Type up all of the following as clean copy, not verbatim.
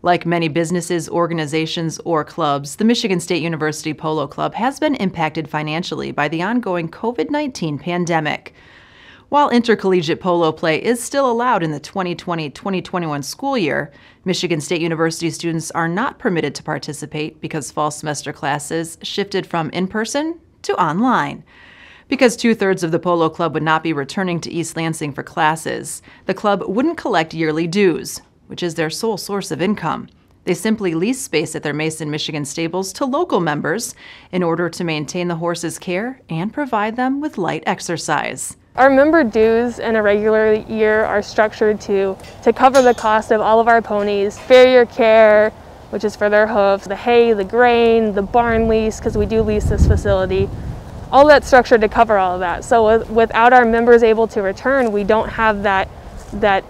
Like many businesses, organizations, or clubs, the Michigan State University Polo Club has been impacted financially by the ongoing COVID-19 pandemic. While intercollegiate polo play is still allowed in the 2020-2021 school year, Michigan State University students are not permitted to participate because fall semester classes shifted from in-person to online. Because 2/3 of the polo club would not be returning to East Lansing for classes, the club wouldn't collect yearly dues, which is their sole source of income. They simply lease space at their Mason, Michigan stables to local members in order to maintain the horses' care and provide them with light exercise. Our member dues in a regular year are structured to cover the cost of all of our ponies, farrier care, which is for their hoofs, the hay, the grain, the barn lease, because we do lease this facility. All that's structured to cover all of that. So without our members able to return, we don't have that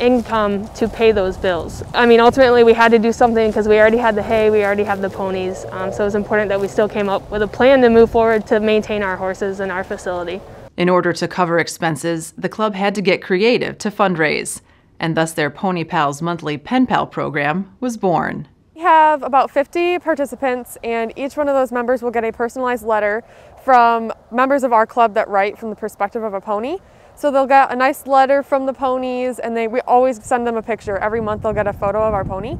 income to pay those bills. I mean, ultimately we had to do something because we already had the hay, we already have the ponies. So it's important that we still came up with a plan to move forward to maintain our horses in our facility. In order to cover expenses, the club had to get creative to fundraise, and thus their Pony Pals monthly Pen Pal program was born. We have about 50 participants, and each one of those members will get a personalized letter from members of our club that write from the perspective of a pony. So they'll get a nice letter from the ponies, and we always send them a picture. Every month they'll get a photo of our pony.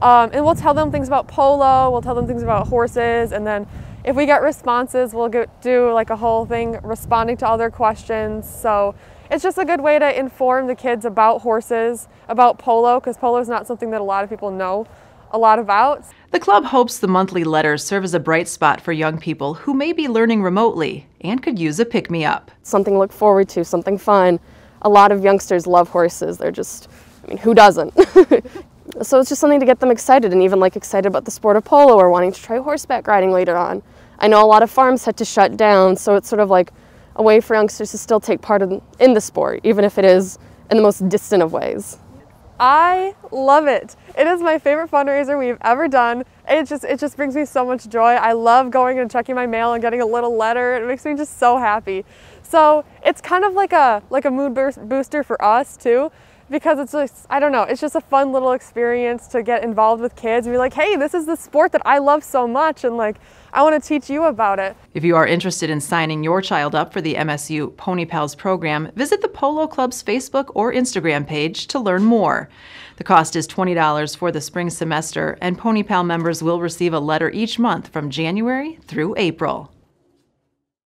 And we'll tell them things about polo, we'll tell them things about horses, and then if we get responses, we'll do like a whole thing responding to all their questions. So it's just a good way to inform the kids about horses, about polo, because polo is not something that a lot of people know a lot about. The club hopes the monthly letters serve as a bright spot for young people who may be learning remotely and could use a pick-me-up. Something to look forward to, something fun. A lot of youngsters love horses. They're just, I mean, who doesn't? So it's just something to get them excited, and even like excited about the sport of polo or wanting to try horseback riding later on. I know a lot of farms had to shut down, so it's sort of like a way for youngsters to still take part in the sport, even if it is in the most distant of ways. I love it. It is my favorite fundraiser we've ever done. It just brings me so much joy. I love going and checking my mail and getting a little letter. It makes me just so happy. So it's kind of like a mood booster for us too, because it's just, I don't know, it's just a fun little experience to get involved with kids and be like, hey, this is the sport that I love so much, and like, I want to teach you about it. If you are interested in signing your child up for the MSU Pony Pals program, visit the Polo Club's Facebook or Instagram page to learn more. The cost is $20 for the spring semester, and Pony Pal members will receive a letter each month from January through April.